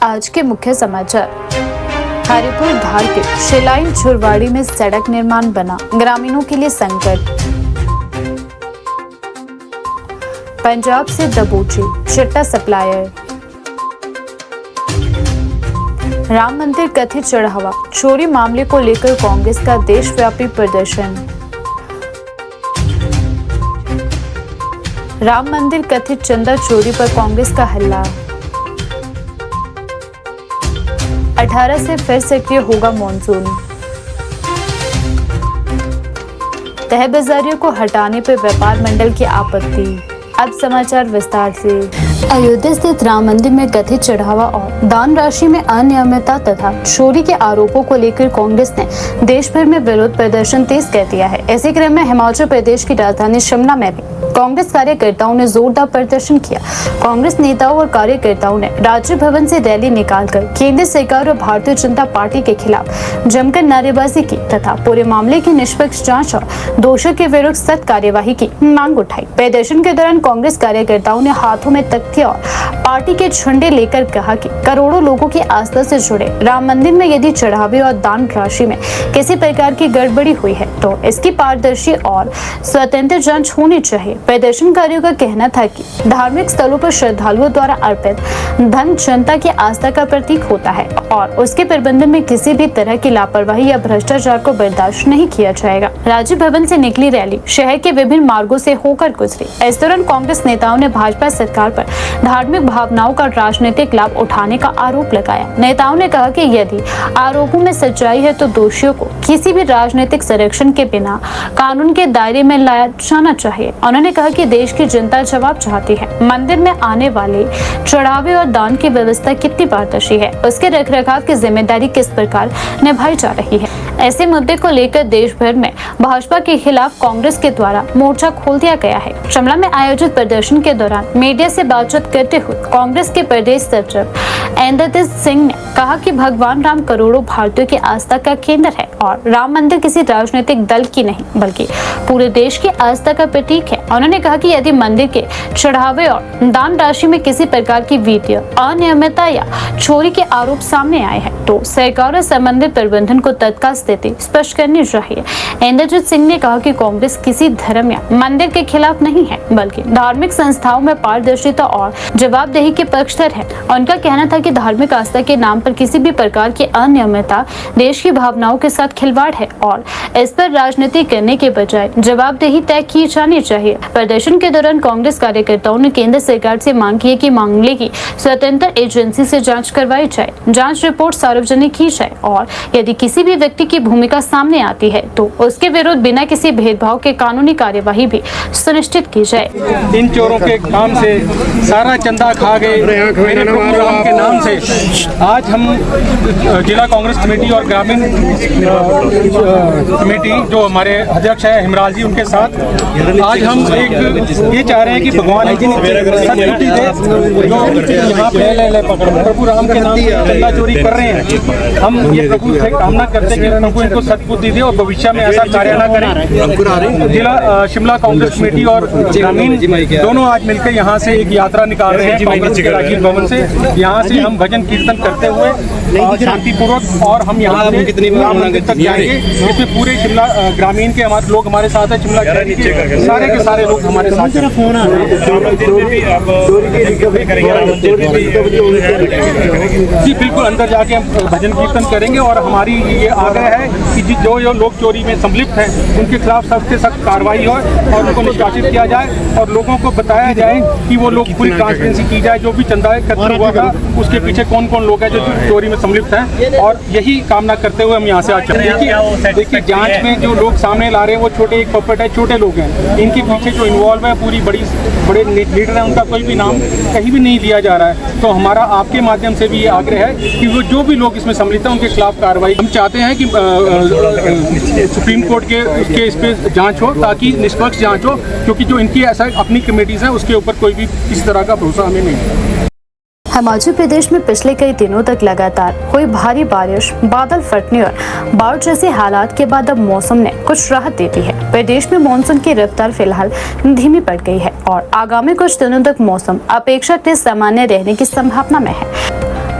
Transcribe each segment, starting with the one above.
आज के मुख्य समाचार। हरिपुर धार के शिलाइन झुरवाड़ी में सड़क निर्माण बना, ग्रामीणों के लिए संकट। पंजाब से दबोचे चिट्टा सप्लायर। राम मंदिर कथित चढ़ावा चोरी मामले को लेकर कांग्रेस का देशव्यापी प्रदर्शन। राम मंदिर कथित चंदा चोरी पर कांग्रेस का हल्ला। 18 से फिर सक्रिय होगा मॉनसून। तहबाजारियों को हटाने पर व्यापार मंडल की आपत्ति। अब समाचार विस्तार से। अयोध्या स्थित राम मंदिर में कथित चढ़ावा और दान राशि में अनियमितता तथा चोरी के आरोपों को लेकर कांग्रेस ने देश भर में विरोध प्रदर्शन तेज कर दिया है। इसी क्रम में हिमाचल प्रदेश की राजधानी शिमला में भी कांग्रेस कार्यकर्ताओं ने जोरदार प्रदर्शन किया। कांग्रेस नेताओं और कार्यकर्ताओं ने राज्य भवन से रैली निकालकर केंद्र सरकार और भारतीय जनता पार्टी के खिलाफ जमकर नारेबाजी की तथा पूरे मामले की निष्पक्ष जांच और दोषियों के विरुद्ध सख्त कार्यवाही की मांग उठाई। प्रदर्शन के दौरान कांग्रेस कार्यकर्ताओं ने हाथों में तख्तियां और पार्टी के झंडे लेकर कहा कि करोड़ों लोगों की आस्था से जुड़े राम मंदिर में यदि चढ़ावे और दान राशि में किसी प्रकार की गड़बड़ी हुई है तो इसकी पारदर्शी और स्वतंत्र जांच होनी चाहिए। प्रदर्शनकारियों का कहना था कि धार्मिक स्थलों पर श्रद्धालुओं द्वारा अर्पित धन जनता की आस्था का प्रतीक होता है और उसके प्रबंधन में किसी भी तरह की लापरवाही या भ्रष्टाचार को बर्दाश्त नहीं किया जाएगा। राज्य भवन से निकली रैली शहर के विभिन्न मार्गों से होकर गुजरी। इस दौरान कांग्रेस नेताओं ने भाजपा सरकार पर धार्मिक भावनाओं का राजनीतिक लाभ उठाने का आरोप लगाया। नेताओं ने कहा कि यदि आरोपों में सच्चाई है तो दोषियों को किसी भी राजनीतिक संरक्षण के बिना कानून के दायरे में लाया जाना चाहिए। उन्होंने कहा कि देश की जनता जवाब चाहती है, मंदिर में आने वाले चढ़ावे और दान की व्यवस्था कितनी पारदर्शी है, उसके रखरखाव की जिम्मेदारी किस प्रकार निभाई जा रही है। ऐसे मुद्दे को लेकर देश भर में भाजपा के खिलाफ कांग्रेस के द्वारा मोर्चा खोल दिया गया है। शिमला में आयोजित प्रदर्शन के दौरान मीडिया से बातचीत करते हुए कांग्रेस के प्रदेश सचिव इंद्रजीत सिंह ने कहा कि भगवान राम करोड़ों भारतीयों की आस्था का केंद्र है और राम मंदिर किसी राजनीतिक दल की नहीं बल्कि पूरे देश की आस्था का प्रतीक है। उन्होंने कहा कि यदि मंदिर के चढ़ावे और दान राशि में किसी प्रकार की वित्तीय अनियमितता या चोरी के आरोप सामने आए हैं तो सरकार और संबंधित प्रबंधन को तत्काल स्थिति स्पष्ट करनी चाहिए। इंद्रजीत सिंह ने कहा कि कांग्रेस किसी धर्म या मंदिर के खिलाफ नहीं है बल्कि धार्मिक संस्थाओं में पारदर्शिता और जवाबदेही के पक्षधर है। उनका कहना था कि धार्मिक आस्था के नाम पर किसी भी प्रकार की अनियमितता देश की भावनाओं के साथ खिलवाड़ है और इस पर राजनीति करने के बजाय जवाबदेही तय की जानी चाहिए। प्रदर्शन के दौरान कांग्रेस कार्यकर्ताओं ने केंद्र सरकार से मांग की है कि मामले की स्वतंत्र एजेंसी से जांच करवाई जाए, जांच रिपोर्ट सार्वजनिक की जाए और यदि किसी भी व्यक्ति की भूमिका सामने आती है तो उसके विरुद्ध बिना किसी भेदभाव के कानूनी कार्यवाही भी सुनिश्चित की जाए। इन चोरों के काम से सारा चंदा खा गए मेरे प्रभु राम के नाम से। आज हम जिला कांग्रेस कमेटी और ग्रामीण कमेटी जो हमारे अध्यक्ष है हिमराज जी उनके साथ आज हम एक ये चाह रहे हैं कि भगवान सद्बुद्धि दे जो यहाँ पे प्रभु राम के नाम से चंदा चोरी कर रहे हैं। हम ये प्रभु से कामना करते हैं कि प्रभु इनको सद्बुद्धि दे और भविष्य में ऐसा कार्य न करें। जिला शिमला कांग्रेस कमेटी और ग्रामीण दोनों आज मिलकर यहाँ से एक यात्रा निकाल रहे हैं कांग्रेस के राजीव भवन से। यहाँ से हम भजन कीर्तन करते हुए शांतिपूर्वक और हम यहाँ से राम मंदिर तक जाएंगे। इसमें पूरे शिमला ग्रामीण के हमारे लोग हमारे साथ है, शिमला सारे के सारे लोग हमारे साथ हैं। जी बिल्कुल, अंदर जाके हम भजन कीर्तन करेंगे और हमारी ये आग्रह है कि जो लोग चोरी में संलिप्त हैं उनके खिलाफ सख्त से सख्त कार्रवाई हो और उनको निष्कासित किया जाए और लोगों को बताया जाए कि वो लोग पूरी ट्रांसपेरेंसी की जाए। जो भी चंदा एकत्र हुआ था उसके पीछे कौन कौन लोग हैं जो चोरी में सम्मिलित हैं और यही कामना करते हुए हम यहाँ से आज चल रहे हैं। देखिए जांच में जो लोग सामने ला रहे हैं वो छोटे एक पपेट है, छोटे लोग हैं। इनके पीछे जो इन्वॉल्व है पूरी बड़े लीडर हैं, उनका कोई भी नाम कहीं भी नहीं लिया जा रहा है। तो हमारा आपके माध्यम से भी ये आग्रह है कि वो जो भी लोग इसमें सम्मिलित हैं उनके खिलाफ कार्रवाई हम चाहते हैं कि सुप्रीम कोर्ट के उसके इस पर जाँच हो ताकि निष्पक्ष जाँच हो, क्योंकि जो इनकी ऐसा अपनी कमेटीज हैं उसके ऊपर कोई भी किसी तरह का भरोसा हमें नहीं है। हिमाचल प्रदेश में पिछले कई दिनों तक लगातार हुई भारी बारिश, बादल फटने और बाढ़ जैसे हालात के बाद अब मौसम ने कुछ राहत दे दी है। प्रदेश में मानसून की रफ्तार फिलहाल धीमी पड़ गई है और आगामी कुछ दिनों तक मौसम अपेक्षाकृत सामान्य रहने की संभावना में है।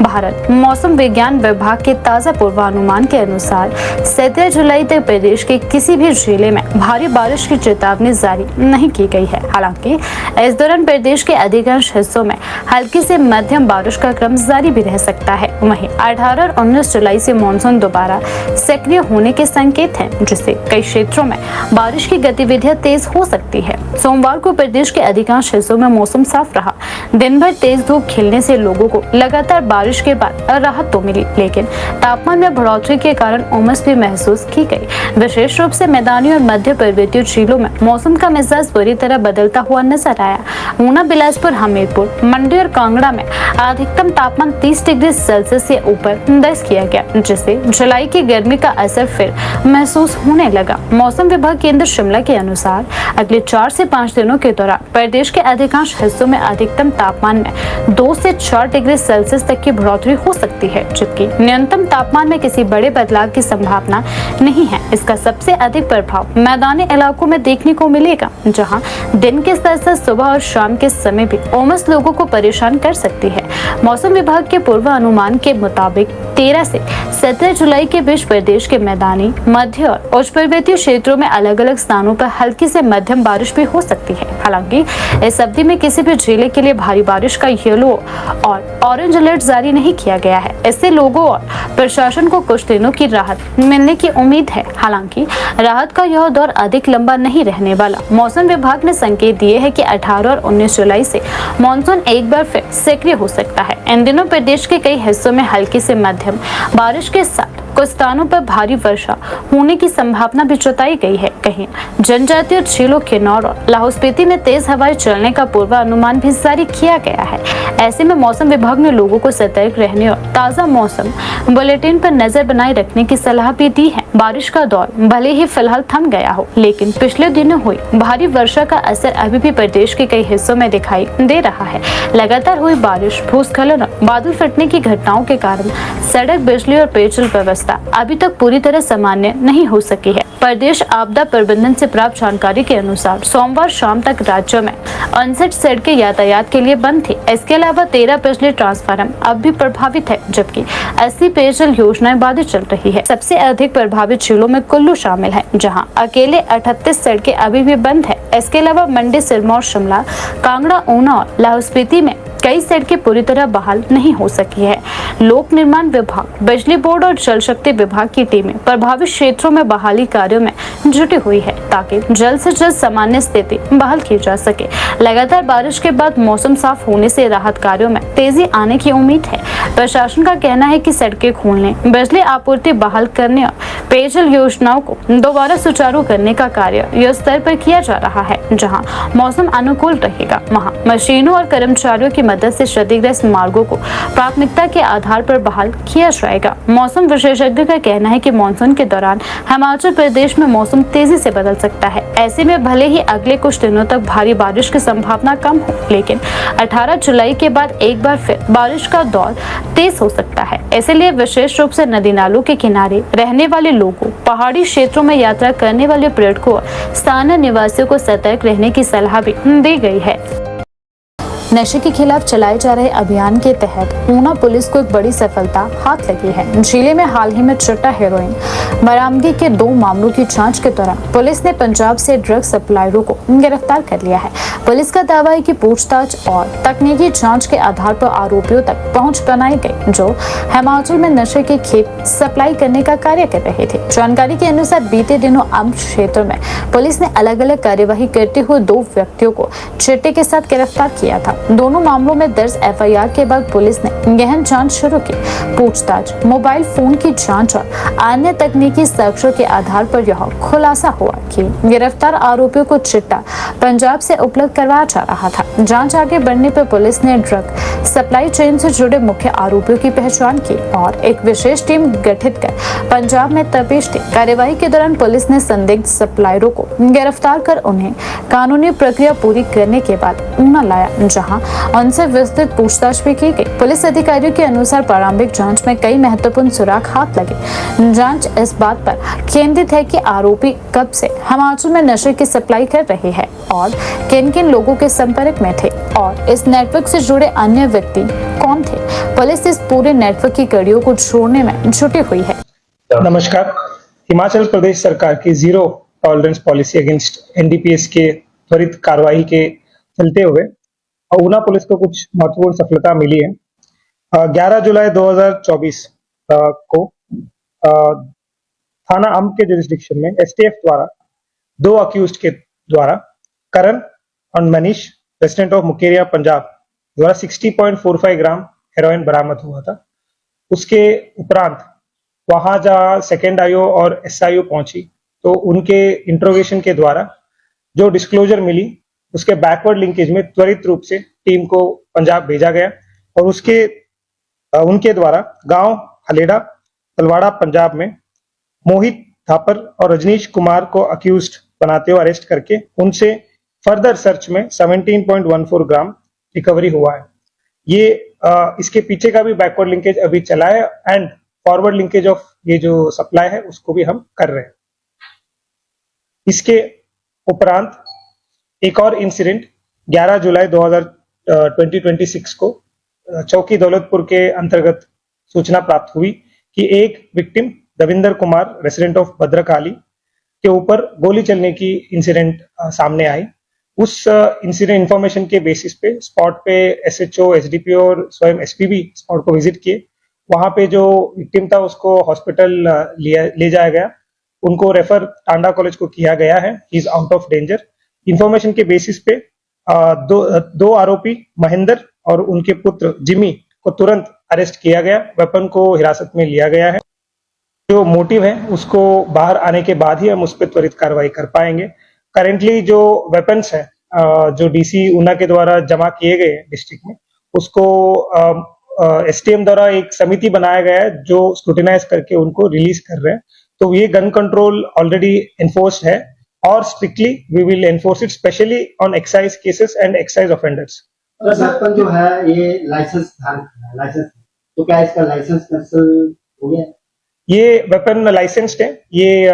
भारत मौसम विज्ञान विभाग के ताजा पूर्वानुमान के अनुसार 17 जुलाई तक प्रदेश के किसी भी जिले में भारी बारिश की चेतावनी जारी नहीं की गई है। हालांकि इस दौरान प्रदेश के अधिकांश हिस्सों में हल्की से मध्यम बारिश का क्रम जारी भी रह सकता है। वहीं 18 और 19 जुलाई से मानसून दोबारा सक्रिय होने के संकेत हैं, जिससे कई क्षेत्रों में बारिश की गतिविधियां तेज हो सकती है। सोमवार को प्रदेश के अधिकांश हिस्सों में मौसम साफ रहा। दिन भर तेज धूप खिलने से लोगों को लगातार बारिश के बाद राहत तो मिली, लेकिन तापमान में बढ़ोतरी के कारण उमस भी महसूस की गई। विशेष रूप से मैदानी और मध्य पर्वतीय जिलों में मौसम का मिजाज बुरी तरह बदलता हुआ नजर आया। ऊना, बिलासपुर, हमीरपुर, मंडी और कांगड़ा में अधिकतम तापमान 30 डिग्री सेल्सियस से ऊपर दर्ज किया गया, जिससे जुलाई की गर्मी का असर फिर महसूस होने लगा। मौसम विभाग केंद्र शिमला के अनुसार अगले 4 से 5 दिनों के दौरान प्रदेश के अधिकांश हिस्सों में अधिकतम तापमान में 2 से 4 डिग्री सेल्सियस तक की बढ़ोतरी हो सकती है, जबकि न्यूनतम तापमान में किसी बड़े बदलाव की संभावना नहीं है। इसका सबसे अधिक प्रभाव मैदानी इलाकों में देखने को मिलेगा, जहां दिन के साथ साथ सुबह और शाम के समय भी उमस लोगों को परेशान कर सकती है। मौसम विभाग के पूर्वानुमान के मुताबिक 13 से 17 जुलाई के बीच प्रदेश के मैदानी, मध्य और उच्च पर्वतीय क्षेत्रों में अलग अलग स्थानों पर हल्की से मध्यम बारिश भी हो सकती है। हालांकि इस अवधि में किसी भी जिले के लिए भारी बारिश का येलो और ऑरेंज अलर्ट जारी नहीं किया गया है। इससे लोगों और प्रशासन को कुछ दिनों की राहत मिलने की उम्मीद है। हालांकि राहत का यह दौर अधिक लंबा नहीं रहने वाला। मौसम विभाग ने संकेत दिए हैं कि 18 और 19 जुलाई से मानसून एक बार फिर सक्रिय हो सकता है। इन दिनों प्रदेश के कई हिस्सों में हल्की से मध्यम बारिश के साथ कुछ स्थानों पर भारी वर्षा होने की संभावना भी जताई गई है। कहीं जनजातीय जिलों किन्नौर और लाहौल स्पीति में तेज हवाएं चलने का पूर्वानुमान भी जारी किया गया है। ऐसे में मौसम विभाग ने लोगों को सतर्क रहने और ताजा मौसम बुलेटिन पर नजर बनाए रखने की सलाह भी दी है। बारिश का दौर भले ही फिलहाल थम गया हो, लेकिन पिछले दिनों हुई भारी वर्षा का असर अभी भी प्रदेश के कई हिस्सों में दिखाई दे रहा है। लगातार हुई बारिश, भूस्खलन और बादल फटने की घटनाओं के कारण सड़क, बिजली और पेयजल व्यवस्था अभी तक पूरी तरह सामान्य नहीं हो सकी है। प्रदेश आपदा प्रबंधन से प्राप्त जानकारी के अनुसार सोमवार शाम तक राज्य में 59 सड़कें यातायात के लिए बंद थी। इसके अलावा 13 बिजली ट्रांसफार्मर अब भी प्रभावित है, जबकि 80 पेयजल योजनाएं बाधित चल रही है। सबसे अधिक प्रभावित जिलों में कुल्लू शामिल है, जहां अकेले 38 सड़कें अभी भी बंद है। इसके अलावा मंडी, सिरमौर, शिमला, कांगड़ा, ऊना और लाहौल स्पीति में कई सड़कें पूरी तरह बहाल नहीं हो सकी है। लोक निर्माण विभाग, बिजली बोर्ड और जल शक्ति विभाग की टीमें प्रभावित क्षेत्रों में बहाली कार्यों में जुटी हुई है, ताकि जल्द से जल्द सामान्य स्थिति बहाल की जा सके। लगातार बारिश के बाद मौसम साफ होने से राहत कार्यों में तेजी आने की उम्मीद है। प्रशासन का कहना है कि सड़कें खोलने, बिजली आपूर्ति बहाल करने और पेयजल योजनाओं को दोबारा सुचारू करने का कार्य युद्ध स्तर पर किया जा रहा है। जहाँ मौसम अनुकूल रहेगा, वहाँ मशीनों और कर्मचारियों की मदद से क्षतिग्रस्त मार्गों को प्राथमिकता के आधार पर बहाल किया जाएगा। मौसम विशेषज्ञ का कहना है कि मानसून के दौरान हिमाचल प्रदेश में मौसम तेजी से बदल सकता है। ऐसे में भले ही अगले कुछ दिनों तक भारी बारिश की संभावना कम हो, लेकिन 18 जुलाई के बाद एक बार फिर बारिश का दौर तेज हो सकता है। इसलिए विशेष रूप से नदी नालों के किनारे रहने वाले लोगों, पहाड़ी क्षेत्रों में यात्रा करने वाले पर्यटकों और स्थानीय निवासियों को सतर्क रहने की सलाह भी दी गई है। नशे के खिलाफ चलाए जा रहे अभियान के तहत ऊना पुलिस को एक बड़ी सफलता हाथ लगी है। जिले में हाल ही में चिट्टा हेरोइन बरामदगी के 2 मामलों की जांच के दौरान पुलिस ने पंजाब से ड्रग सप्लायरों को गिरफ्तार कर लिया है। पुलिस का दावा है कि पूछताछ और तकनीकी जांच के आधार पर आरोपियों तक पहुंच बनाई गई, जो हिमाचल में नशे के खेप सप्लाई करने का कार्य कर रहे थे। जानकारी के अनुसार बीते दिनों अम्ब क्षेत्र में पुलिस ने अलग अलग कार्यवाही करते हुए 2 व्यक्तियों को चिट्टे के साथ गिरफ्तार किया था। दोनों मामलों में दर्ज एफआईआर के बाद पुलिस ने गहन जांच शुरू की। पूछताछ, मोबाइल फोन की जांच और अन्य तकनीकी साक्ष्यों के आधार पर यह खुलासा हुआ कि गिरफ्तार आरोपियों को चिट्टा पंजाब से उपलब्ध करवाया जा रहा था। जांच आगे बढ़ने पर पुलिस ने ड्रग सप्लाई चेन से जुड़े मुख्य आरोपियों की पहचान की और एक विशेष टीम गठित कर पंजाब में तपेश दी। कार्यवाही के दौरान पुलिस ने संदिग्ध सप्लायरों को गिरफ्तार कर उन्हें कानूनी प्रक्रिया पूरी करने के बाद ऊना लाया, जहां जहां उनसे विस्तृत पूछताछ भी की गई। पुलिस अधिकारियों के अनुसार प्रारंभिक जांच में कई महत्वपूर्ण सुराग हाथ लगे। जांच इस बात पर केंद्रित है कि आरोपी कब से हिमाचल में नशे की सप्लाई कर रहे हैं और किन किन लोगों के संपर्क में थे और इस नेटवर्क से जुड़े अन्य व्यक्ति कौन थे। पुलिस इस पूरे नेटवर्क की कड़ियों को छोड़ने में जुटी हुई है। नमस्कार। हिमाचल प्रदेश सरकार की zero tolerance policy against NDPS के त्वरित कार्रवाई के चलते हुए ऊना पुलिस को कुछ महत्वपूर्ण सफलता मिली है। 11 जुलाई 2024 को थाना अम्ब के जुरिस्डिक्शन में एसटीएफ द्वारा 2 अक्यूज्ड के द्वारा करण और मनीष रेसिडेंट ऑफ मुकेरिया पंजाब द्वारा 60.45 ग्राम हेरोइन बरामद हुआ था। उसके उपरांत वहां जहां सेकेंड आईओ और एसआईओ पहुंची तो उनके इंट्रोगेशन के द्वारा जो डिस्क्लोजर मिली उसके बैकवर्ड लिंकेज में त्वरित रूप से टीम को पंजाब भेजा गया और उनके द्वारा गांव हलेड़ा तलवाड़ा पंजाब में मोहित थापर और रजनीश कुमार को अक्यूज्ड बनाते हुए अरेस्ट करके उनसे फर्दर सर्च में 17.14 ग्राम रिकवरी हुआ है। ये इसके पीछे का भी बैकवर्ड लिंकेज अभी चला है एंड फॉरवर्ड लिंकेज ऑफ ये जो सप्लाई है उसको भी हम कर रहे हैं। इसके उपरांत एक और इंसिडेंट 11 जुलाई 2026 को चौकी दौलतपुर के अंतर्गत सूचना प्राप्त हुई कि एक victim Davinder Kumar resident of Bhadrakali के ऊपर गोली चलने की इंसिडेंट सामने आई। उस इंसिडेंट इंफॉर्मेशन के बेसिस पे स्पॉट पे एसएचओ, एसडीपीओ और स्वयं एसपी भी स्पॉट को विजिट किए। वहां पे जो विक्टिम था उसको हॉस्पिटल ले जाया गया। उनको रेफर टांडा कॉलेज को किया गया है। He is out of danger. Information के बेसिस पे दो आरोपी महेंद्र और उनके पुत्र जिमी को तुरंत अरेस्ट किया गया। वेपन को हिरासत में लिया गया है। जो मोटिव है उसको बाहर आने के बाद ही हम उस पर त्वरित कार्रवाई कर पाएंगे। करेंटली जो वेपन्स है जो डीसी ऊना के द्वारा जमा किए गए डिस्ट्रिक्ट में उसको एसटीएम द्वारा एक समिति बनाया गया है जो स्क्रूटिनाइज करके उनको रिलीज कर रहे हैं। तो ये गन कंट्रोल ऑलरेडी एनफोर्स्ड है और strictly we will enforce it specially on excise cases and excise offenders. Weapon जो है ये लाइसेंस तो क्या इसका लाइसेंस कैंसिल हो गया? ये वेपन लाइसेंस्ड है। ये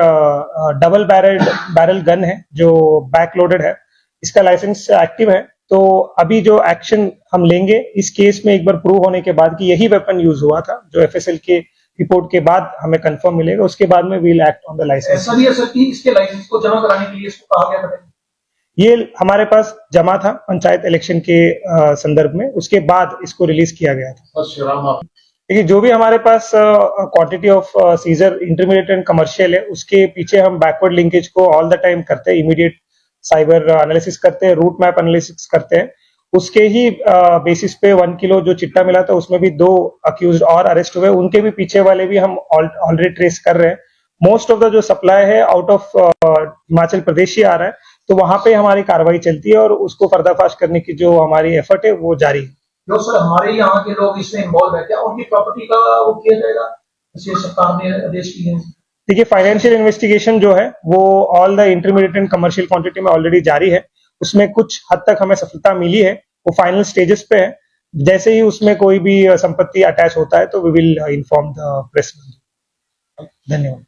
डबल बैरल गन है जो बैक लोडेड है। इसका लाइसेंस एक्टिव है। तो अभी जो एक्शन हम लेंगे इस केस में एक बार प्रूव होने के बाद कि यही वेपन यूज हुआ था जो एफएसएल के रिपोर्ट के बाद हमें कंफर्म मिलेगा उसके बाद में we'll act on the license. ऐसा भी है सर कि इसके लाइसेंस को जमा कराने के लिए इसको कहा गया था? ये हमारे पास जमा था पंचायत इलेक्शन के संदर्भ में। उसके बाद इसको रिलीज किया गया था। देखिए जो भी हमारे पास quantity of seizure intermediate and commercial है उसके पीछे हम बैकवर्ड लिंकेज को ऑल द टाइम करते हैं। इमीडिएट साइबर एनालिसिस करते हैं, रूट मैप एनालिसिस करते हैं। उसके ही बेसिस पे 1 किलो जो चिट्टा मिला था उसमें भी 2 अक्यूज्ड और अरेस्ट हुए। उनके भी पीछे वाले भी हम ऑलरेडी ट्रेस कर रहे हैं। मोस्ट ऑफ द जो सप्लाई है आउट ऑफ हिमाचल प्रदेश ही आ रहा है तो वहां पे हमारी कार्रवाई चलती है और उसको पर्दाफाश करने की जो हमारी एफर्ट है वो जारी है। जो सर हमारे यहाँ के लोग इसमें इन्वॉल्व है क्या उनकी प्रॉपर्टी का वो किया जाएगा? सरकार ने आदेश किए हैं। देखिए फाइनेंशियल इन्वेस्टिगेशन जो है वो all the intermediate and commercial quantity में ऑलरेडी जारी है। उसमें कुछ हद तक हमें सफलता मिली है। वो फाइनल स्टेजेस पे है। जैसे ही उसमें कोई भी संपत्ति अटैच होता है तो we will inform the press. धन्यवाद।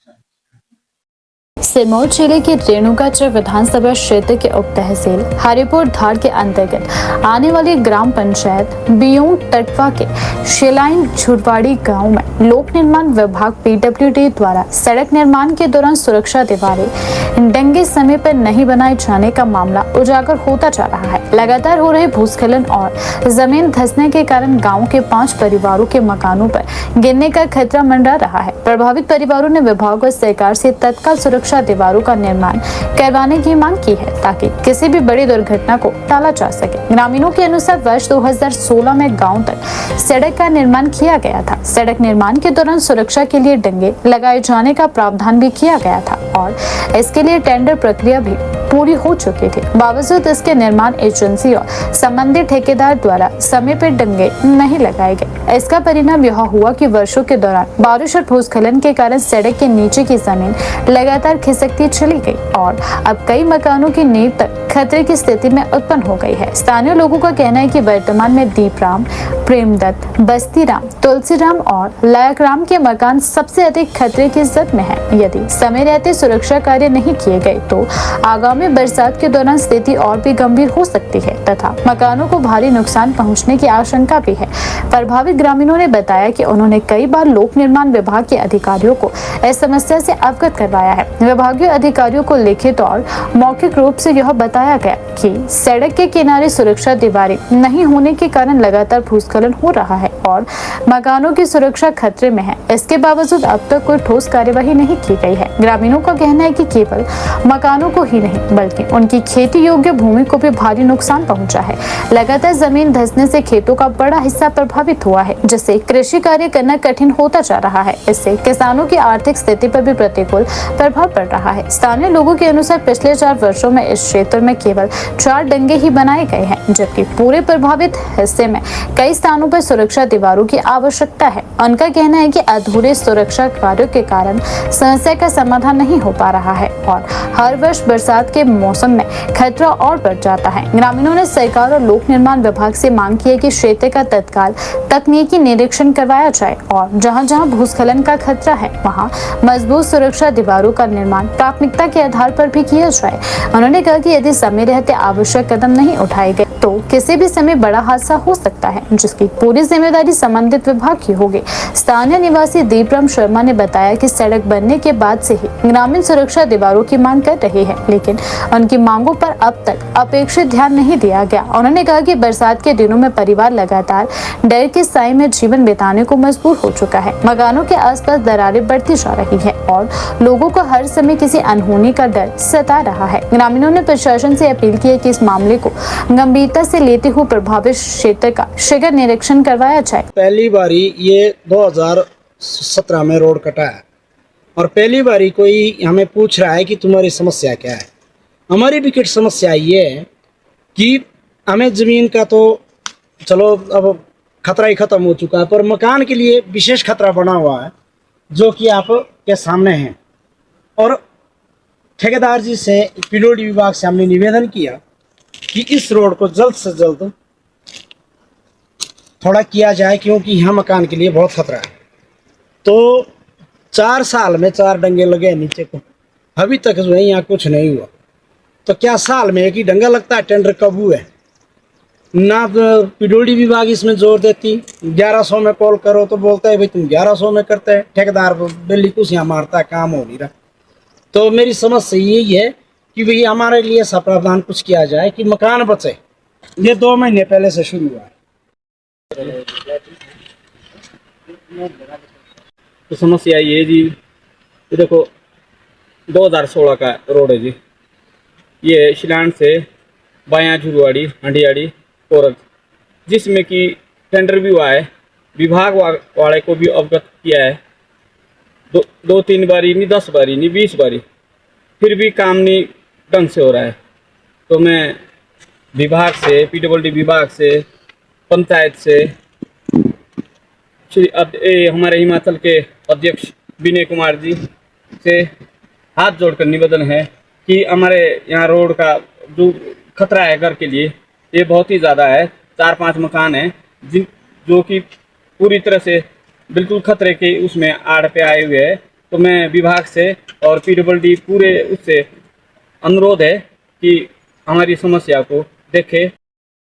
सिरमौर जिले के रेणुकाचर विधानसभा क्षेत्र के उप तहसील हरिपुर धार के अंतर्गत आने वाली ग्राम पंचायत बियोंग टटवा के शिलाइन झुरवाड़ी गांव में लोक निर्माण विभाग पीडब्ल्यूडी द्वारा सड़क निर्माण के दौरान सुरक्षा दीवारें डंगे समय पर नहीं बनाए जाने का मामला उजागर होता जा रहा है। लगातार हो रहे भूस्खलन और जमीन धंसने के कारण गाँव के 5 परिवारों के मकानों पर गिरने का खतरा मंडरा रहा है। प्रभावित परिवारों ने विभाग और सरकार से तत्काल सुरक्षा दीवारों का निर्माण करवाने की मांग की है ताकि किसी भी बड़ी दुर्घटना को टाला जा सके। ग्रामीणों के अनुसार वर्ष 2016 में गांव तक सड़क का निर्माण किया गया था। सड़क निर्माण के दौरान सुरक्षा के लिए डंगे लगाए जाने का प्रावधान भी किया गया था और इसके लिए टेंडर प्रक्रिया भी पूरी हो चुकी थी। बावजूद इसके निर्माण एजेंसी और संबंधित ठेकेदार द्वारा समय पर डंगे नहीं लगाए गए। इसका परिणाम यह हुआ कि वर्षों के दौरान बारिश और भूस्खलन के कारण सड़क के नीचे की जमीन लगातार खिसकती चली गई और अब कई मकानों की नींव तक खतरे की स्थिति में उत्पन्न हो गई है। स्थानीय लोगों का कहना है कि वर्तमान में दीपराम, प्रेमदत्त, बस्तीराम, तुलसीराम और लायकराम के मकान सबसे अधिक खतरे की जद में है। यदि समय रहते सुरक्षा कार्य नहीं किए गए तो आगामी बरसात के दौरान स्थिति और भी गंभीर हो सकती है तथा मकानों को भारी नुकसान पहुंचने की आशंका भी है। प्रभावित ग्रामीणों ने बताया कि उन्होंने कई बार लोक निर्माण विभाग के अधिकारियों को इस समस्या से अवगत करवाया है। विभागीय अधिकारियों को लिखित और मौखिक रूप से यह बताया गया कि सड़क के किनारे सुरक्षा दीवारें नहीं होने के कारण लगातार भूस्खलन हो रहा है और मकानों की सुरक्षा खतरे में है। इसके बावजूद अब तक कोई ठोस कार्यवाही नहीं की गई है। ग्रामीणों का कहना है कि केवल मकानों को ही नहीं बल्कि उनकी खेती योग्य भूमि को भी भारी नुकसान पहुंचा है। लगातार जमीन धंसने से खेतों का बड़ा हिस्सा प्रभावित हुआ है, जिससे कृषि कार्य करना कठिन होता जा रहा है। इससे किसानों की आर्थिक स्थिति पर भी प्रतिकूल प्रभाव पड़ रहा है। स्थानीय लोगों के अनुसार पिछले 4 वर्षों में इस क्षेत्र में केवल 4 डंगे ही बनाए गए हैं, जबकि पूरे प्रभावित हिस्से में कई स्थानों पर सुरक्षा दीवारों की आवश्यकता है। उनका कहना है कि अधूरे सुरक्षा कार्यों के कारण समस्या का समाधान नहीं हो पा रहा है और हर वर्ष बरसात के मौसम में खतरा और बढ़ जाता है। ग्रामीणों ने सरकार और लोक निर्माण विभाग से मांग की है कि क्षेत्र का तत्काल तकनीकी निरीक्षण करवाया जाए और जहां-जहां भूस्खलन का खतरा है वहां मजबूत सुरक्षा दीवारों का निर्माण प्राथमिकता के आधार पर भी किया जाए। उन्होंने कहा कि यदि समय रहते आवश्यक कदम नहीं उठाए गए तो किसी भी समय बड़ा हादसा हो सकता है, जिसकी पूरी जिम्मेदारी संबंधित विभाग की होगी। स्थानीय निवासी दीपराम शर्मा ने बताया कि सड़क बनने के बाद से ही ग्रामीण सुरक्षा दीवारों की मांग कर रहे हैं, लेकिन उनकी मांगों पर अब तक अपेक्षित ध्यान नहीं दिया गया। उन्होंने कहा कि बरसात के दिनों में परिवार लगातार डर के साए में जीवन बिताने को मजबूर हो चुका है। मकानों के आसपास दरारें बढ़ती जा रही है और लोगों को हर समय किसी अनहोनी का डर सता रहा है। ग्रामीणों ने प्रशासन से अपील की है कि इस मामले को गंभीरता से लेते हुए प्रभावित क्षेत्र का शीघ्र निरीक्षण करवाया जाए। पहली बारी ये 2017 में रोड कटा है और पहली बारी कोई हमें पूछ रहा है कि तुम्हारी समस्या क्या है। हमारी विकट समस्या ये है कि हमें ज़मीन का तो चलो अब खतरा ही ख़त्म हो चुका है, पर मकान के लिए विशेष खतरा बना हुआ है जो कि आप के सामने है। और ठेकेदार जी से पीडब्ल्यूडी विभाग से हमने निवेदन किया कि इस रोड को जल्द से जल्द थोड़ा किया जाए, क्योंकि यहाँ मकान के लिए बहुत खतरा है। तो 4 साल में 4 डंगे लगे नीचे को, अभी तक जो है यहाँ कुछ नहीं हुआ। तो क्या साल में एक ही डंगा लगता है? टेंडर कब हुए ना? पीडब्ल्यूडी विभाग इसमें जोर देती। 1100 में कॉल करो तो बोलता है भाई तुम 1100 में करते हैं। ठेकेदार बिल्ली कुछ यहाँ मारता है, काम हो नहीं रहा। तो मेरी समस्या यही है कि भाई हमारे लिए ऐसा प्रावधान कुछ किया जाए कि मकान बचे। ये 2 महीने पहले से शुरू हुआ है। तो समस्या ये जी, ये देखो 2016 का रोड है जी। ये शिलान से बाया झुरवाड़ी, हंडियाड़ी, कोरग, जिसमें कि टेंडर भी हुआ है। विभाग वाले को भी अवगत किया है 2-3 बारी नहीं, 10 बारी नहीं, 20 बारी, फिर भी काम नहीं ढंग से हो रहा है। तो मैं विभाग से, पीडब्ल्यूडी विभाग से, पंचायत से, हमारे हिमाचल के अध्यक्ष विनय कुमार जी से हाथ जोड़कर निवेदन है कि हमारे यहाँ रोड का जो खतरा है घर के लिए ये बहुत ही ज़्यादा है। 4-5 मकान हैं जो कि पूरी तरह से बिल्कुल खतरे के उसमें आड़ पे आए हुए हैं। तो मैं विभाग से और पीडब्ल्यूडी पूरे उससे अनुरोध है कि हमारी समस्या को देखे।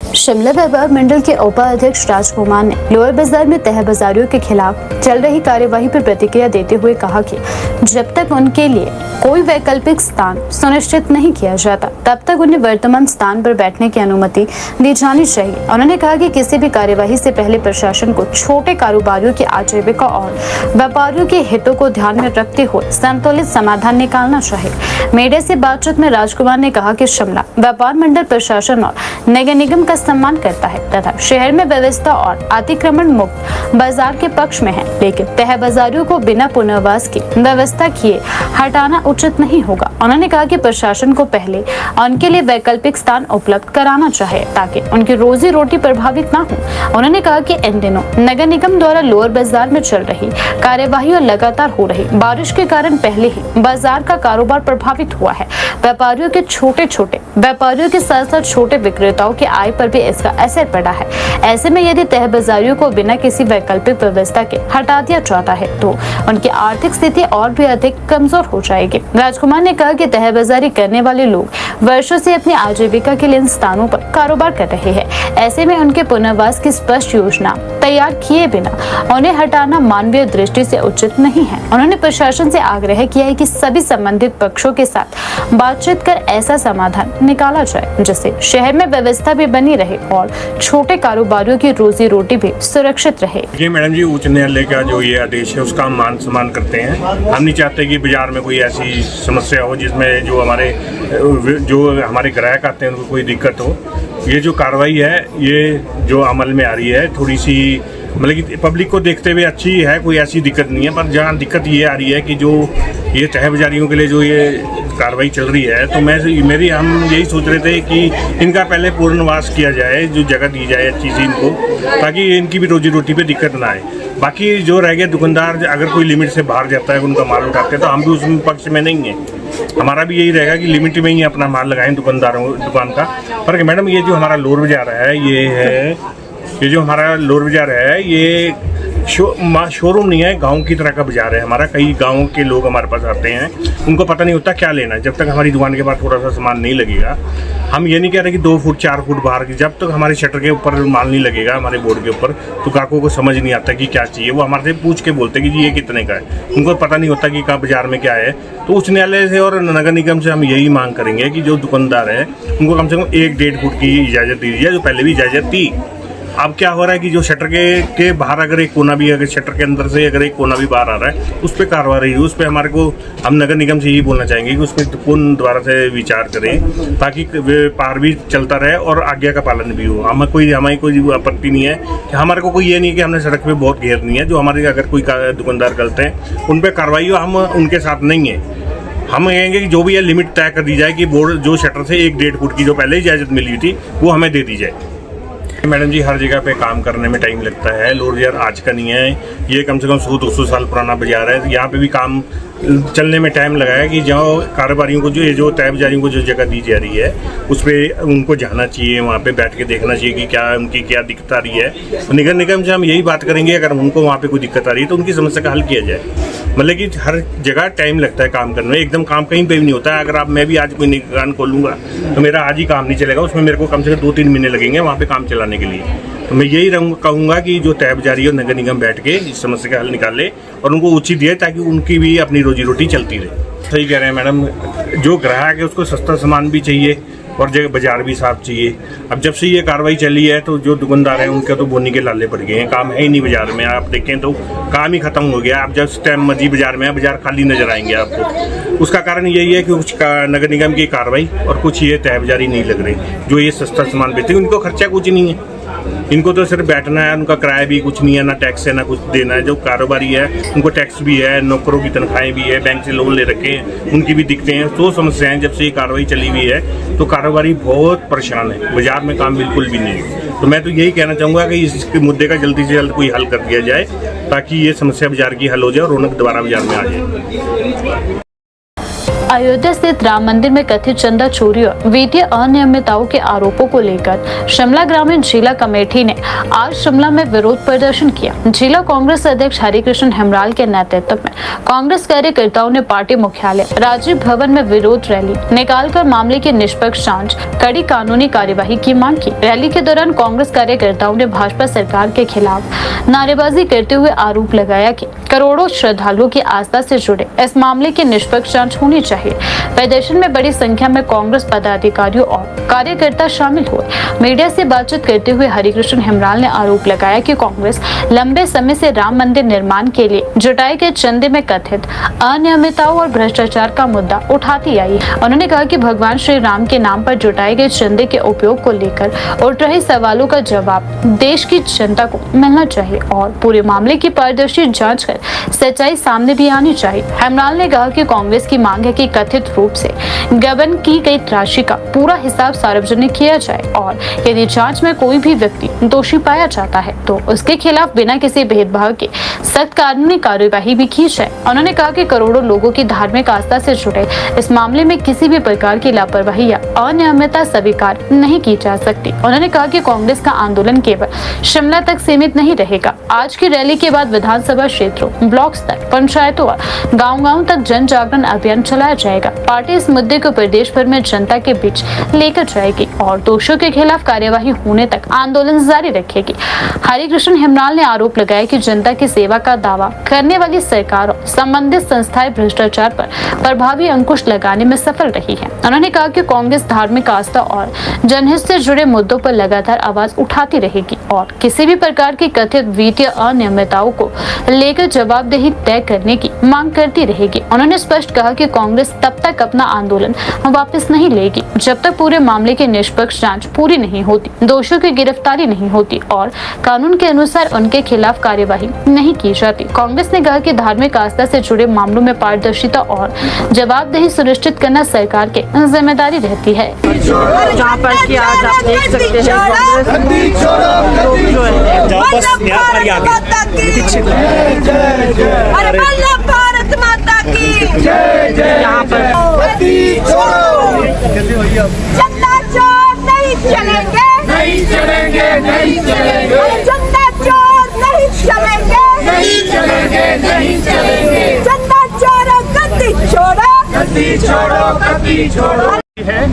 शिमला व्यापार मंडल के उपाध्यक्ष राजकुमार ने लोअर बाजार में तह बाजारियों के खिलाफ चल रही कार्यवाही पर प्रतिक्रिया देते हुए कहा कि जब तक उनके लिए कोई वैकल्पिक स्थान सुनिश्चित नहीं किया जाता तब तक उन्हें वर्तमान स्थान पर बैठने की अनुमति दी जानी चाहिए। उन्होंने कहा कि किसी भी कार्यवाही से पहले प्रशासन को छोटे कारोबारियों की आजीविका और व्यापारियों के हितों को ध्यान में रखते हुए संतुलित समाधान निकालना चाहिए। मीडिया से बातचीत में राजकुमार ने कहा कि शिमला व्यापार मंडल प्रशासन और नगर निगम का सम्मान करता है तथा शहर में व्यवस्था और अतिक्रमण मुक्त बाजार के पक्ष में है, लेकिन तह बाजारियों को बिना पुनर्वास की व्यवस्था किए हटाना उचित नहीं होगा। उन्होंने कहा कि प्रशासन को पहले उनके लिए वैकल्पिक स्थान उपलब्ध कराना चाहिए ताकि उनकी रोजी रोटी प्रभावित ना हो। उन्होंने कहा कि इन दिनों नगर निगम द्वारा लोअर बाजार में चल रही कार्यवाही और लगातार हो रही बारिश के कारण पहले ही बाजार का कारोबार प्रभावित हुआ है। व्यापारियों के साथ साथ छोटे विक्रेताओं की आय पर भी इसका असर पड़ा है। ऐसे में यदि तह बाजारियों को बिना किसी वैकल्पिक व्यवस्था के हटा दिया जाता है तो उनकी आर्थिक स्थिति और भी अधिक कमजोर हो जाएगी। राजकुमार ने कहा कि तह बाजारी करने वाले लोग वर्षों से अपनी आजीविका के लिए इन स्थानों पर कारोबार कर रहे हैं। ऐसे में उनके पुनर्वास की स्पष्ट योजना तैयार किए बिना उन्हें हटाना मानवीय दृष्टि से उचित नहीं है। उन्होंने प्रशासन से आग्रह किया है कि सभी संबंधित पक्षों के साथ बातचीत कर ऐसा समाधान निकाला जाए जिससे शहर में व्यवस्था भी बनी रहे और छोटे कारोबारियों की रोजी रोटी भी सुरक्षित रहे। ये मैडम जी, उच्च न्यायालय का जो ये आदेश है उसका हम मान सम्मान करते हैं। हम नहीं चाहते कि बाजार में कोई ऐसी समस्या हो जिसमें जो हमारे ग्राहक आते हैं उनको कोई दिक्कत हो। ये जो कार्रवाई है ये जो अमल में आ रही है थोड़ी सी मतलब कि पब्लिक को देखते हुए अच्छी है, कोई ऐसी दिक्कत नहीं है। पर जहाँ दिक्कत ये आ रही है कि जो ये तह बाजारियों के लिए जो ये कार्रवाई चल रही है तो हम यही सोच रहे थे कि इनका पहले पूर्णवास किया जाए, जो जगह दी जाए अच्छी सी इनको, ताकि इनकी भी रोजी रोटी पे दिक्कत ना आए। बाकी जो रह गए दुकानदार, अगर कोई लिमिट से बाहर जाता है उनका माल उठाते हैं तो हम भी उस पक्ष में नहीं है। हमारा भी यही रहेगा कि लिमिट में ही अपना माल लगाएं दुकान का। पर मैडम ये जो हमारा लोअर बाजार है ये जो हमारा लोअर बाजार है ये शोरूम नहीं है, गांव की तरह का बाजार है हमारा। कई गांव के लोग हमारे पास आते हैं, उनको पता नहीं होता क्या लेना है। जब तक हमारी दुकान के पास थोड़ा सा सामान नहीं लगेगा, हम ये नहीं कह रहे कि 2 फुट 4 फुट बाहर की, जब तक हमारे शटर के ऊपर माल नहीं लगेगा हमारे बोर्ड के ऊपर तो ग्राहकों को समझ नहीं आता कि क्या चाहिए। वो हमारे से पूछ के बोलते कि जी ये कितने का है, उनको पता नहीं होता कि कहाँ बाजार में क्या है। तो उच्च न्यायालय से और नगर निगम से हम यही मांग करेंगे कि जो दुकानदार है उनको कम से कम 1-1.5 फुट की इजाज़त दी जाए, जो पहले भी इजाज़त थी। अब क्या हो रहा है कि जो शटर के बाहर अगर एक कोना भी, अगर शटर के अंदर से अगर एक कोना भी बाहर आ रहा है उस पर कार्रवाई है, उस पर हमारे को हम नगर निगम से यही बोलना चाहेंगे कि उसमें कौन द्वारा से विचार करें ताकि व्यापार भी चलता रहे और आज्ञा का पालन भी हो। हमें कोई आपत्ति नहीं है कि हमारे को कोई ये नहीं है कि हमने सड़क पर बहुत घेरनी है। जो हमारे अगर कोई दुकानदार गलत हैं उन पर कार्रवाई हो, हम उनके साथ नहीं है। हम कहेंगे कि जो भी है लिमिट तय कर दी जाए कि बोर्ड जो शटर से 1-1.5 फुट की जो पहले इजाज़त मिली हुई थी वो हमें दे दी जाए। मैडम जी, हर जगह पे काम करने में टाइम लगता है। लोअर बाजार आज का नहीं है, ये कम से कम 100-200 साल पुराना बाजार है। यहाँ पे भी काम चलने में टाइम लगा है कि जहाँ कारोबारियों को जो तय बाजारियों को जो जगह दी जा रही है उस पर उनको जाना चाहिए, वहाँ पे बैठ के देखना चाहिए कि क्या उनकी क्या दिक्कत आ रही है। तो नगर निगम से हम यही बात करेंगे, अगर उनको वहाँ पे कोई दिक्कत आ रही है तो उनकी समस्या का हल किया जाए। मतलब कि हर जगह टाइम लगता है काम करने में, एकदम काम कहीं पे भी नहीं होता है। अगर मैं भी आज कोई दुकान खोलूँगा तो मेरा आज ही काम नहीं चलेगा, उसमें मेरे को कम से कम 2-3 महीने लगेंगे वहाँ पे काम चलाने के लिए। तो मैं यही कहूँगा कि जो तय बाजारी और नगर निगम बैठ के इस समस्या का हल निकाले और उनको उचित दिए ताकि उनकी भी अपनी रोजी रोटी चलती रहे। सही कह रहे हैं मैडम, जो ग्राहक है उसको सस्ता सामान भी चाहिए और जगह बाजार भी साफ चाहिए। अब जब से ये कार्रवाई चली है तो जो दुकानदार हैं उनके तो बोनी के लाले पड़ गए हैं, काम है ही नहीं बाजार में। आप देखें तो काम ही खत्म हो गया। आप जब टाइम मर्जी बाजार में है, बाजार खाली नजर आएंगे आपको। उसका कारण यही है कि कुछ नगर निगम की कार्रवाई और कुछ ये तय बाजारी नहीं लग रही। जो ये सस्ता सामान बेचते हैं उनको खर्चा कुछ नहीं है, इनको तो सिर्फ बैठना है, उनका किराया भी कुछ नहीं है, ना टैक्स है ना कुछ देना है। जो कारोबारी है उनको टैक्स भी है, नौकरों की तनख्वाहें भी है, बैंक से लोन ले रखे हैं, उनकी भी दिक्कतें हैं। तो समस्याएं जब से ये कार्रवाई चली हुई है तो कारोबारी बहुत परेशान है, बाजार में काम बिल्कुल भी नहीं है। तो मैं तो यही कहना चाहूँगा कि इसके मुद्दे का जल्दी से जल्द कोई हल कर दिया जाए ताकि ये समस्या बाजार की हल हो जाए और रौनक दोबारा बाजार में आ जाए। अयोध्या स्थित राम मंदिर में कथित चंदा चोरी और वित्तीय अनियमितताओं के आरोपों को लेकर शिमला ग्रामीण जिला कमेटी ने आज शिमला में विरोध प्रदर्शन किया। जिला कांग्रेस अध्यक्ष हरिकृष्ण हेमराल के नेतृत्व में कांग्रेस कार्यकर्ताओं ने पार्टी मुख्यालय राजीव भवन में विरोध रैली निकालकर मामले की निष्पक्ष जांच, कड़ी कानूनी कार्यवाही की मांग की। रैली के दौरान कांग्रेस कार्यकर्ताओं ने भाजपा सरकार के खिलाफ नारेबाजी करते हुए आरोप लगाया कि करोड़ों श्रद्धालुओं की आस्था से जुड़े इस मामले की निष्पक्ष जांच होनी चाहिए। प्रदर्शन में बड़ी संख्या में कांग्रेस पदाधिकारियों और कार्यकर्ता शामिल हुए। मीडिया से बातचीत करते हुए हरिकृष्ण हेमराल ने आरोप लगाया कि कांग्रेस लंबे समय से राम मंदिर निर्माण के लिए जुटाए गए चंदे में कथित अनियमितताओं और भ्रष्टाचार का मुद्दा उठाती आई। उन्होंने कहा कि भगवान श्री राम के नाम पर जुटाए गए चंदे के उपयोग को लेकर उठ रहे सवालों का जवाब देश की जनता को मिलना चाहिए और पूरे मामले की पारदर्शी जांच कर सच्चाई सामने भी आनी चाहिए। हेमराल ने कहा कि कांग्रेस की मांग है कि कथित रूप से गबन की गई राशि का पूरा हिसाब सार्वजनिक किया जाए और यदि जांच में कोई भी व्यक्ति दोषी पाया जाता है तो उसके खिलाफ बिना किसी भेदभाव के सख्त कानूनी कार्यवाही भी की जाए। उन्होंने कहा कि करोड़ों लोगों की धार्मिक आस्था से जुड़े इस मामले में किसी भी प्रकार की लापरवाही या अनियमितता स्वीकार नहीं की जा सकती। उन्होंने कहा कि कांग्रेस का आंदोलन केवल शिमला तक सीमित नहीं रहेगा। आज की रैली के बाद विधानसभा क्षेत्रों, ब्लॉक स्तर, पंचायतों और गाँव-गाँव तक जन जागरण अभियान चलाया जाएगा। पार्टी इस मुद्दे को प्रदेश भर में जनता के बीच लेकर जाएगी और दोषियों के खिलाफ कार्यवाही होने तक आंदोलन जारी रखेगी। हरिकृष्ण हेमराल ने आरोप लगाया कि जनता की सेवा का दावा करने वाली सरकार और संबंधित संस्थाएं भ्रष्टाचार पर प्रभावी अंकुश लगाने में सफल रही है। उन्होंने कहा कि कांग्रेस धार्मिक आस्था और जनहित से जुड़े मुद्दों पर लगातार आवाज उठाती रहेगी और किसी भी प्रकार की कथित वित्तीय अनियमितताओं को लेकर जवाबदेही तय करने की मांग करती रहेगी। उन्होंने स्पष्ट कहा कि कांग्रेस तब तक अपना आंदोलन वापस नहीं लेगी जब तक पूरे मामले की निष्पक्ष जांच पूरी नहीं होती, दोषियों की गिरफ्तारी नहीं होती और कानून के अनुसार उनके खिलाफ कार्यवाही नहीं की जाती। कांग्रेस ने कहा कि धार्मिक आस्था से जुड़े मामलों में पारदर्शिता और जवाबदेही सुनिश्चित करना सरकार की जिम्मेदारी रहती है। जहाँ पर कि आज आप देख सकते हैं कांग्रेस लोग जो है भारत माता की यहाँ पर जनता चोर नहीं चलेंगे, नहीं चलेंगे, नहीं चलेंगे, जनता चोर नहीं चलेंगे, नहीं चलेंगे, नहीं चलेंगे, जनता चोर गद्दी छोड़ो, गद्दी छोड़ो, गद्दी छोड़ो है।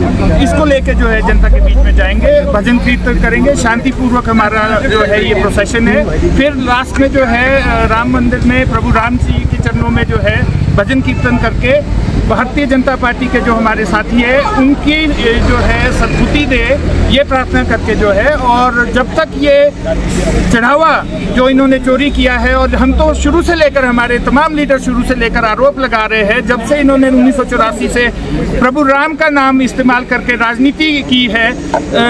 इसको लेके जो है जनता के बीच में जाएंगे, भजन कीर्तन करेंगे, शांतिपूर्वक हमारा जो है ये प्रोसेशन है। फिर लास्ट में जो है राम मंदिर में प्रभु राम जी के चरणों में जो है भजन कीर्तन करके भारतीय जनता पार्टी के जो हमारे साथी है उनकी जो है सद्बुद्धि दे, ये प्रार्थना करके जो है। और जब तक ये चढ़ावा जो इन्होंने चोरी किया है, और हम तो शुरू से लेकर हमारे तमाम लीडर शुरू से लेकर आरोप लगा रहे हैं, जब से इन्होंने 1984 से प्रभु राम का नाम इस्तेमाल करके राजनीति की है,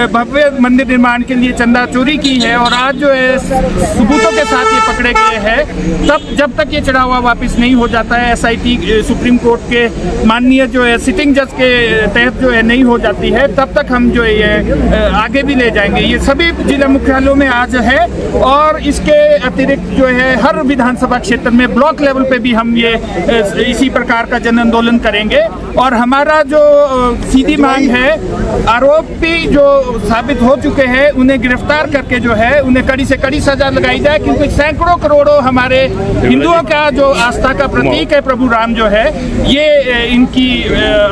भव्य मंदिर निर्माण के लिए चंदा चोरी की है, और आज जो है सबूतों के साथ ये पकड़े गए हैं, तब जब तक ये चढ़ावा वापस नहीं हो जाता है, SIT सुप्रीम कोर्ट के माननीय जो है सिटिंग जज के तहत जो है नहीं हो जाती है, तब तक हम जो है ये आगे भी ले जाएंगे। ये सभी जिला मुख्यालयों में आज है और इसके अतिरिक्त जो है हर विधानसभा क्षेत्र में ब्लॉक लेवल पे भी हम ये इसी प्रकार का जन आंदोलन करेंगे। और हमारा जो सीधी मांग है, आरोपी जो साबित हो चुके हैं उन्हें गिरफ्तार करके जो है उन्हें कड़ी से कड़ी सजा लगाई जाए, क्योंकि सैकड़ों करोड़ों हमारे हिंदुओं का जो आस्था का प्रतीक है प्रभु राम जो है, ये इनकी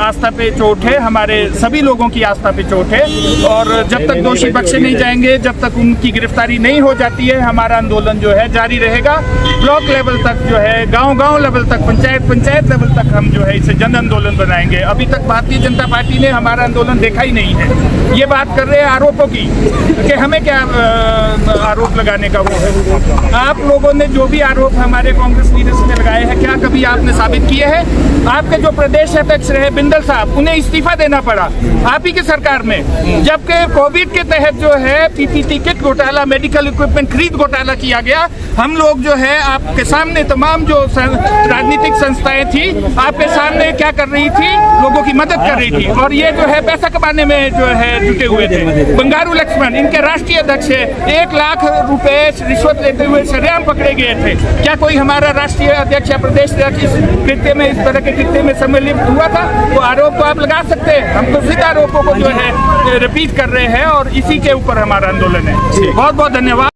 आस्था पे चोट है, हमारे सभी लोगों की आस्था पे चोट है। और जब तक दोषी बख्शे नहीं जाएंगे, जब तक उनकी गिरफ्तारी नहीं हो जाती है, हमारा आंदोलन जो है जारी रहेगा। ब्लॉक लेवल तक जो है, गांव-गांव लेवल तक, पंचायत लेवल तक हम जो है इसे जन आंदोलन बनाएंगे। अभी तक भारतीय जनता पार्टी ने हमारा आंदोलन देखा ही नहीं है। ये बात कर रहे हैं आरोपों की कि हमें क्या आरोप लगाने का वो है। आप लोगों ने जो भी आरोप हमारे कांग्रेस लीडर्स ने लगाए हैं, क्या कभी आपने साबित किए हैं? आपके जो प्रदेश अध्यक्ष रहे बिंदल साहब, उन्हें इस्तीफा देना पड़ा आप ही की सरकार में, जबकि कोविड के तहत जो है PPT किट घोटाला, मेडिकल इक्विपमेंट खरीद घोटाला किया गया। हम लोग जो है आपके सामने तमाम जो राजनीतिक संस्थाएं थी आपके सामने क्या कर रही थी, लोगों की मदद कर रही थी, और ये जो है पैसा कमाने में जो है जुटे हुए थे। बंगारू लक्ष्मण इनके राष्ट्रीय अध्यक्ष है, 1 लाख रुपए रिश्वत लेते हुए सरेआम पकड़े गए थे। क्या कोई हमारा राष्ट्रीय अध्यक्ष या प्रदेश अध्यक्ष इस कृत्य में, इस तरह के कृत्य में सम्मिलित हुआ था? वो आरोप तो आप लगा सकते हैं, हम तो सिद्ध आरोपों को जो है रिपीट कर रहे हैं और इसी के ऊपर हमारा आंदोलन है। बहुत बहुत धन्यवाद।